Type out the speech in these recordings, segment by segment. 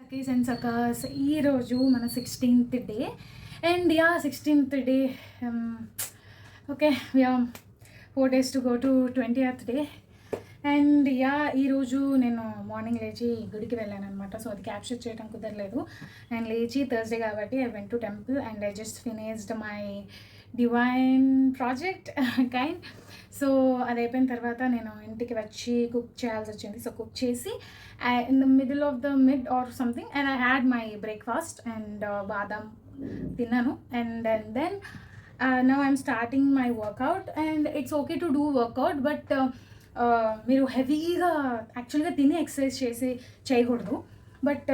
అక్కీస్ and సకాస్ ఈరోజు మన 16th day and 16th day okay 4 days to go to 20th day and ఈరోజు నేను morning లేచి గుడికి వెళ్ళాను అనమాట. సో అది క్యాప్చర్ చేయడం కుదరలేదు. నేను లేచి థర్స్డే కాబట్టి I went to temple and I just finished my divine project kind. So అది అయిపోయిన తర్వాత నేను ఇంటికి వచ్చి కుక్ చేయాల్సి వచ్చింది. సో కుక్ చేసి in the middle of the mid or something and I had my breakfast and బాదాం తిన్నాను. And then now I'm starting my workout and it's okay to do workout but మీరు హెవీగా యాక్చువల్గా తిని exercise చేయకూడదు. But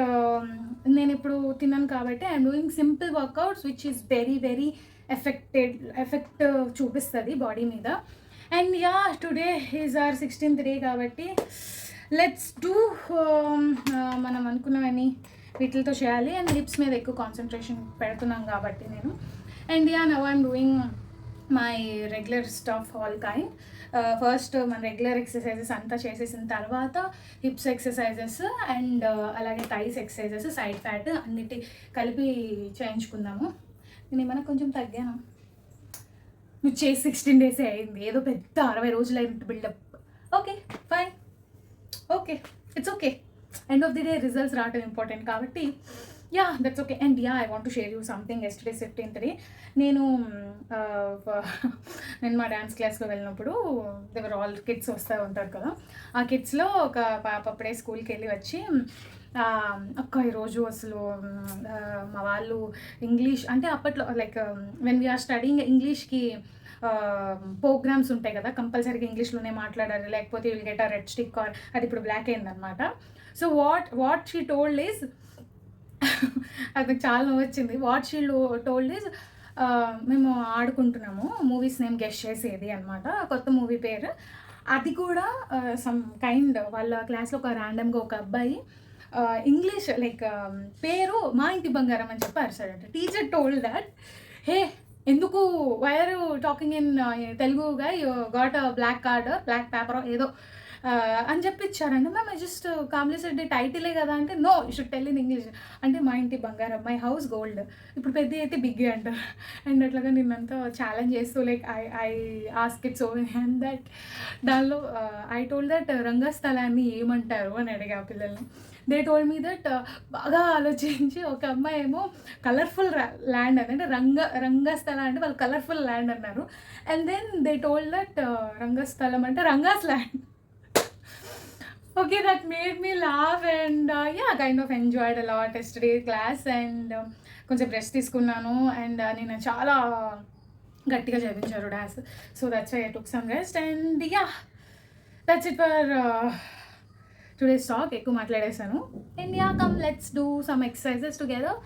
నేను ఇప్పుడు తిన్నాను కాబట్టి I'm doing simple workouts which is very very effect చూపిస్తుంది బాడీ మీద. And today is our 16th day కాబట్టి లెట్స్ డూ మనం అనుకున్నవన్నీ వీటితో చేయాలి. అండ్ లిప్స్ మీద ఎక్కువ కాన్సన్ట్రేషన్ పెడుతున్నాం కాబట్టి నేను. And now I'm doing my regular stuff all kind. First మన రెగ్యులర్ ఎక్సర్సైజెస్ అంతా చేసేసిన తర్వాత హిప్స్ ఎక్సర్సైజెస్ అండ్ అలాగే థైస్ ఎక్సర్సైజెస్, సైడ్ ఫ్యాట్ అన్నిటి కలిపి చేయించుకుందాము. నేను ఏమైనా కొంచెం తగ్గాను. నువ్వు చేసి 16 days అయింది, ఏదో పెద్ద 60 రోజులు అయినట్టు build up. Okay fine, okay it's okay. End of the day results రావటం ఇంపార్టెంట్ కాబట్టి that's okay. And I want to share you something. Yesterday 15th day నేను మా డ్యాన్స్ క్లాస్లో వెళ్ళినప్పుడు దేవర్ ఆల్ కిడ్స్ వస్తూ ఉంటారు కదా. ఆ కిడ్స్లో ఒక పాప అప్పుడే స్కూల్కి వెళ్ళి వచ్చి అక్క ఈరోజు అసలు మా వాళ్ళు ఇంగ్లీష్ అంటే అప్పట్లో లైక్ వెన్ వీఆర్ స్టడీయింగ్ ఇంగ్లీష్కి ప్రోగ్రామ్స్ ఉంటాయి కదా, కంపల్సరీగా ఇంగ్లీష్లోనే మాట్లాడాలి లేకపోతే will get a red stick or అది ఇప్పుడు బ్లాక్ అయిందనమాట. So what she told is అది చాలా నవ్వొచ్చింది. వాట్ షీ టోల్డ్ ఈజ్ మేము ఆడుకుంటున్నాము, మూవీస్ నేమ్ గెస్ చేసేది అనమాట, కొత్త మూవీ పేరు. అది కూడా సమ్ కైండ్ వాళ్ళ క్లాస్లో ఒక ర్యాండమ్గా ఒక అబ్బాయి ఇంగ్లీష్ లైక్ పేరు మా ఇంటి బంగారం అని చెప్పి అరిసాడంట. టీచర్ టోల్డ్ దట్ హే ఎందుకు why are you talking in Telugu గా, you got a black card black paper ఏదో అని చెప్పి ఇచ్చారండి. Ma'am I just calmly said టైటిలే కదా అంటే no you should tell in English అంటే మా ఇంటి బంగారం, మై హౌస్ గోల్డ్, ఇప్పుడు పెద్ద అయితే బిగ్గే అంటారు. అండ్ అట్లాగా నిన్నంతా ఛాలెంజ్ చేస్తూ like I ask it so and that దానిలో ఐ టోల్డ్ దట్ రంగస్థలాన్ని ఏమంటారు అని అడిగా పిల్లల్ని. దే టోల్డ్ మీ దట్ బాగా ఆలోచించి ఒక అమ్మాయి ఏమో కలర్ఫుల్ ల్యాండ్ అని అంటే రంగస్థలం అంటే వాళ్ళు కలర్ఫుల్ ల్యాండ్ అన్నారు. And then they told that Rangasthalam అంటే Ranga's land. Okay, that made me laugh and kind of enjoyed a lot yesterday class and కొంచెం రెస్ట్ తీసుకున్నాను అండ్ నేను చాలా గట్టిగా చదివించారు dance. So that's why I took some rest and that's it for today's talk. ఎక్కువ మాట్లాడేశాను and come let's do some exercises together.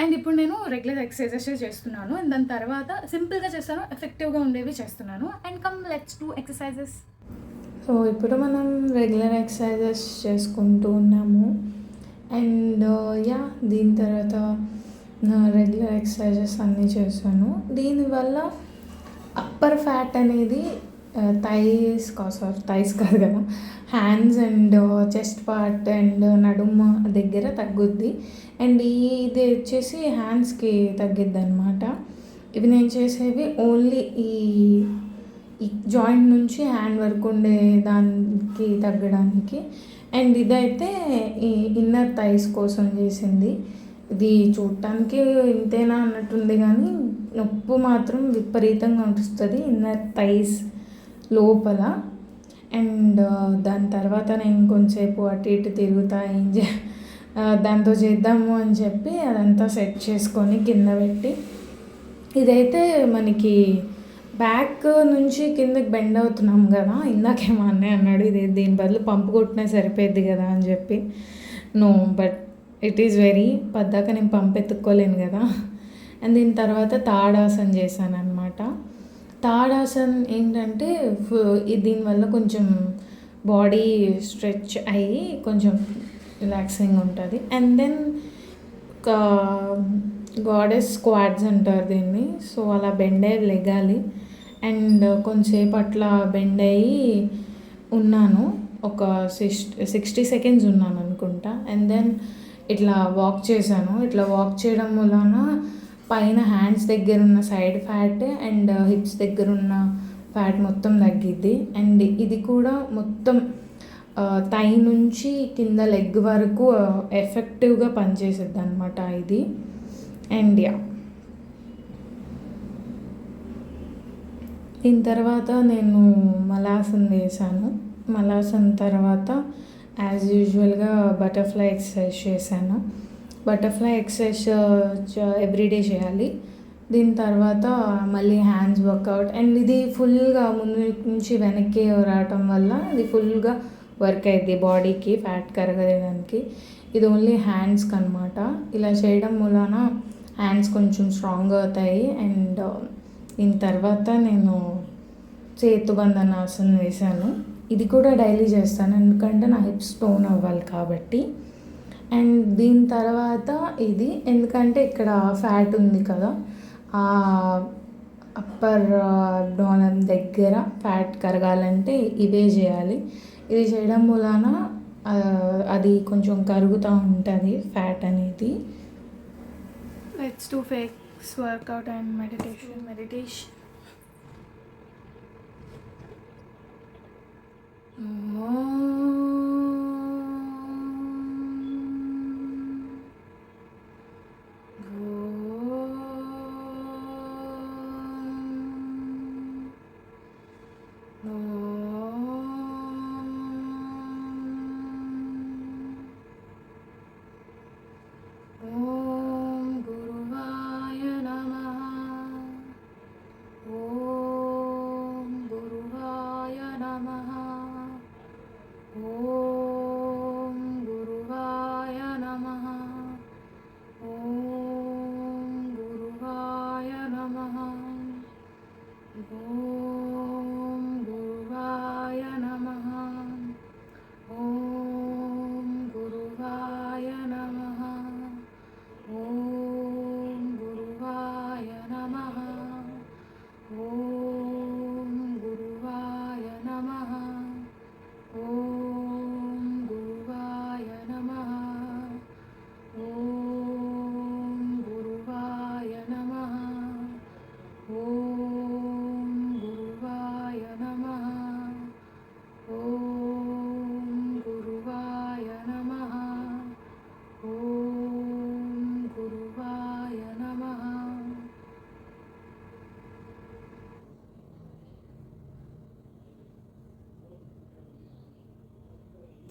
And ఇప్పుడు నేను రెగ్యులర్ ఎక్సర్సైజెస్ చేస్తున్నాను అండ్ దాని తర్వాత సింపుల్గా చేస్తాను, ఎఫెక్టివ్గా ఉండేవి చేస్తున్నాను. And come let's do exercises. So ఇప్పుడు మనం రెగ్యులర్ ఎక్సర్సైజెస్ చేసుకుంటూ ఉన్నాము అండ్ దీని తర్వాత రెగ్యులర్ ఎక్సర్సైజెస్ అన్నీ చేశాను. దీనివల్ల అప్పర్ ఫ్యాట్ అనేది థైస్ కాదు కదా, hands and chest part and నడుము దగ్గర తగ్గుద్ది. అండ్ ఇది వచ్చేసి హ్యాండ్స్కి తగ్గిద్ది అనమాట. ఇవి నేను చేసేవి ఓన్లీ ఈ జాయింట్ నుంచి హ్యాండ్ వరకు ఉండే దానికి తగ్గడానికి. అండ్ ఇదైతే ఈ ఇన్నర్ థైస్ కోసం చేసింది. ఇది చూడటానికి ఇంతేనా అన్నట్టుంది కానీ నొప్పి మాత్రం విపరీతంగా వస్తుంది ఇన్నర్ థైస్ లోపల. అండ్ దాని తర్వాత నేను కొంచెంసేపు అటు ఇటు తిరుగుతా దాంతో చేద్దాము అని చెప్పి అదంతా సెట్ చేసుకొని కింద పెట్టి, ఇదైతే మనకి బ్యాక్ నుంచి కిందకి బెండ్ అవుతున్నాం కదా, ఇందాకేమో అన్నయ్య అన్నాడు ఇది దీని బదులు పంపు కొట్టినా సరిపోద్ది కదా అని చెప్పి. No but it is very పద్దాక నేను పంపు ఎత్తుక్కోలేను కదా. అండ్ దీని తర్వాత తాడాసన్ చేశాను అనమాట. తాడాసన్ ఏంటంటే దీనివల్ల కొంచెం బాడీ స్ట్రెచ్ అయ్యి కొంచెం రిలాక్సింగ్ ఉంటుంది. అండ్ దెన్ గాడెస్ స్క్వాడ్స్ అంటారు దీన్ని. సో అలా బెండ్ అయ్యి లెగాలి అండ్ కొంచెంసేపు అట్లా బెండ్ అయ్యి ఉన్నాను ఒక 60 సెకండ్స్ ఉన్నాను అనుకుంటా. అండ్ దెన్ ఇట్లా వాక్ చేశాను. ఇట్లా వాక్ చేయడం వలన పైన హ్యాండ్స్ దగ్గర ఉన్న సైడ్ ఫ్యాట్ అండ్ హిప్స్ దగ్గర ఉన్న ఫ్యాట్ మొత్తం తగ్గిద్ది. అండ్ ఇది కూడా మొత్తం థై నుంచి కింద లెగ్ వరకు ఎఫెక్టివ్గా పనిచేసిద్ది అనమాట ఇది. అండ్ దీని తర్వాత నేను మలాసన్ వేసాను. మలాసన్ తర్వాత యాజ్ యూజువల్గా బటర్ఫ్లై ఎక్సర్సైజ్ చేశాను. బటర్ఫ్లై ఎక్సర్సైజ్ ఎవ్రీడే చేయాలి. దీని తర్వాత మళ్ళీ హ్యాండ్స్ వర్కౌట్. అండ్ ఇది ఫుల్గా ముందు నుంచి వెనక్కి రావటం వల్ల ఇది ఫుల్గా వర్క్ అయ్యింది బాడీకి, ఫ్యాట్ కరగడానికి. ఇది ఓన్లీ హ్యాండ్స్కి అనమాట. ఇలా చేయడం వలన హ్యాండ్స్ కొంచెం స్ట్రాంగ్ అవుతాయి. అండ్ దీని తర్వాత నేను సేతుబంధనాసన్ వేశాను. ఇది కూడా డైలీ చేస్తాను ఎందుకంటే నా హిప్స్ టోన్ అవ్వాలి కాబట్టి. అండ్ దీని తర్వాత ఇది ఎందుకంటే ఇక్కడ ఫ్యాట్ ఉంది కదా, ఆ అప్పర్ అబ్డామిన్ దగ్గర ఫ్యాట్ కరగాలంటే ఇవే చేయాలి. ఇది చేయడం వలన అది కొంచెం కరుగుతూ ఉంటుంది ఫ్యాట్ అనేది. Let's do face workout and meditation.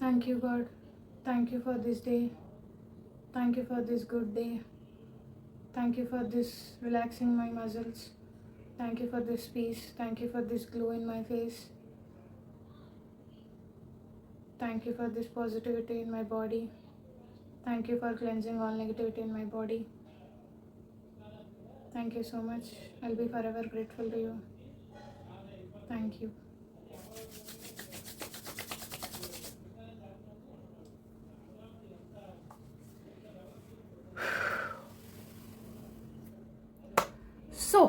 Thank you, God. Thank you for this day. Thank you for this good day. Thank you for this relaxing my muscles. Thank you for this peace. Thank you for this glow in my face. Thank you for this positivity in my body. Thank you for cleansing all negativity in my body. Thank you so much. I'll be forever grateful to you. Thank you. So,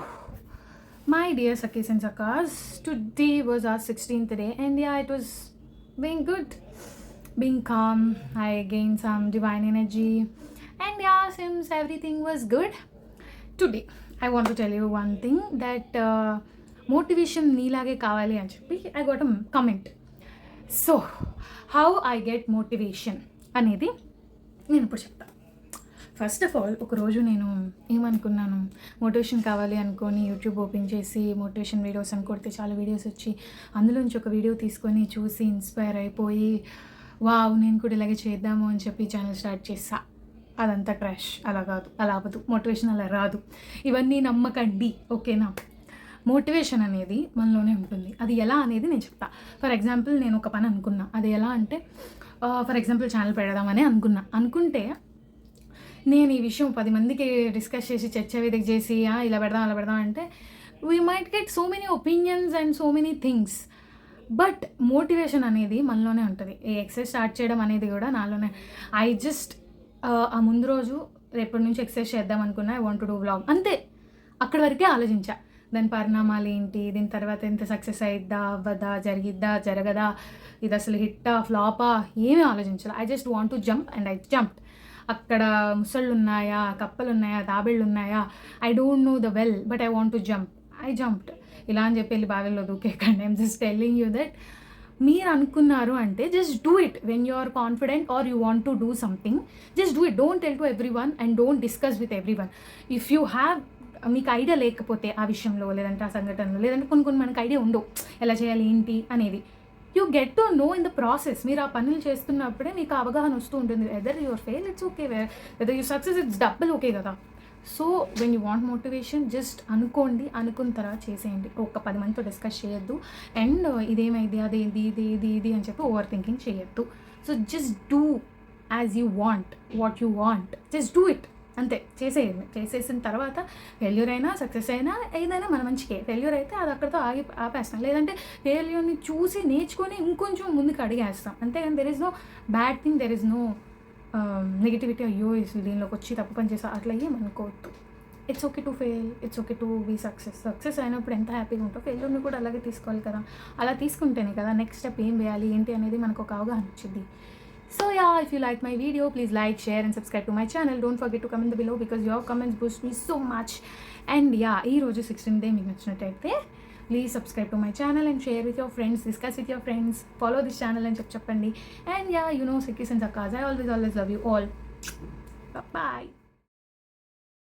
my dear Sakis and Sakas, today was our 16th day, and yeah, it was being good, being calm. I gained some divine energy, and yeah, since everything was good, today I want to tell you one thing that motivation neelage kavali ani cheppi I got a comment. So, how I get motivation అనేది నేను ఇప్పుడు చెప్తాను. First of all ఒకరోజు నేను ఏమనుకున్నాను, motivation కావాలి అనుకొని YouTube open చేసి motivation videos అని కొడితే చాలా వీడియోస్ వచ్చి అందులోంచి ఒక వీడియో తీసుకొని చూసి ఇన్స్పైర్ అయిపోయి వావ్ నేను కూడా ఇలాగే చేద్దాము అని చెప్పి ఛానల్ స్టార్ట్ చేసా. అదంతా క్రాష్. అలా కాదు, అలా అవ్వదు. మోటివేషన్ అలా రాదు. ఇవన్నీ నమ్మకండి, ఓకేనా? మోటివేషన్ అనేది మనలోనే ఉంటుంది. అది ఎలా అనేది నేను చెప్తా. ఫర్ ఎగ్జాంపుల్ నేను ఒక పని అనుకున్నా. అది ఎలా అంటే ఫర్ ఎగ్జాంపుల్ ఛానల్ పెడదామని అనుకుంటే నేను ఈ విషయం 10 మందికి డిస్కస్ చేసి చర్చ వేదిక చేసి ఇలా పెడదాం అలా పెడదాం అంటే we might get so many opinions and so many things. But motivation అనేది మనలోనే ఉంటుంది. ఈ ఎక్సర్సైజ్ స్టార్ట్ చేయడం అనేది కూడా నాలోనే. ఐ జస్ట్ ఆ ముందు రోజు రేపటి నుంచి ఎక్సర్సైజ్ చేద్దాం అనుకున్నా, I want to do vlog, అంతే. అక్కడి వరకే ఆలోచించా. దాని పరిణామాలు ఏంటి, దీని తర్వాత ఎంత సక్సెస్ అయిద్దా అవ్వదా, జరిగిద్దా జరగదా, ఇది అసలు హిట్టా ఫ్లాపా ఏమీ ఆలోచించాలి. I just want to jump and I jumped. అక్కడ ముసళ్ళు ఉన్నాయా, కప్పలు ఉన్నాయా, తాబేళ్ళు ఉన్నాయా, I don't know the well but I want to jump, I jumped. ఇలా అని చెప్పి వెళ్ళి బావిలో దూకేకండి. I'm just telling you that మీరు అనుకున్నారు అంటే just do it when you are confident or you want to do something. Just do it, don't tell to everyone and don't discuss with every one. If you have, మీకు idea లేకపోతే ఆ విషయంలో, లేదంటే ఆ సంఘటనలో, లేదంటే కొన్ని మనకు ఐడియా ఉండవు ఎలా చేయాలి ఏంటి అనేది, you get to know in the process. మీరు ఆ పనులు చేస్తున్నప్పుడే మీకు అవగాహన వస్తూ ఉంటుంది. Whether your fail it's okay, whether you success it's double okay కదా. So when you want motivation just అనుకోండి, అనుకున్న తర్వాత చేసేయండి. ఒక 10 మందితో డిస్కస్ చేయొద్దు అండ్ ఇదేమైంది అదేంది ఇది అని చెప్పి ఓవర్ థింకింగ్ చేయొద్దు. So just do as you want, what you want, just do it, అంతే. చేసేయండి. చేసేసిన తర్వాత ఫెయిల్యూర్ అయినా సక్సెస్ అయినా ఏదైనా మన మంచికే. ఫెయిల్యూర్ అయితే అది అక్కడితో ఆపేస్తాం, లేదంటే ఫెయిల్యూర్ని చూసి నేర్చుకొని ఇంకొంచెం ముందుకు అడిగేస్తాం. అంతేగాని there is no bad thing, there is no negativity. అయ్యో దీనిలోకి వచ్చి తప్పు పని చేస్తా అట్లా ఏమనుకోవద్దు. It's okay to fail, it's okay to be success అయినప్పుడు ఎంత హ్యాపీగా ఉంటావు, ఫెయిల్యూర్ని కూడా అలాగే తీసుకోవాలి కదా. అలా తీసుకుంటేనే కదా నెక్స్ట్ స్టెప్ ఏం వేయాలి ఏంటి అనేది మనకు ఒక అవగాహన వచ్చింది. So yeah, if you like my video, please like, share and subscribe to my channel. Don't forget to comment below because your comments boost me so much. And yeah, ee roju 16th day meeku nachinataithe please subscribe to my channel and share with your friends, discuss with your friends, follow this channel and cheppandi. And yeah, you know Sikkis and Sakkas, I always love you all. Bye bye.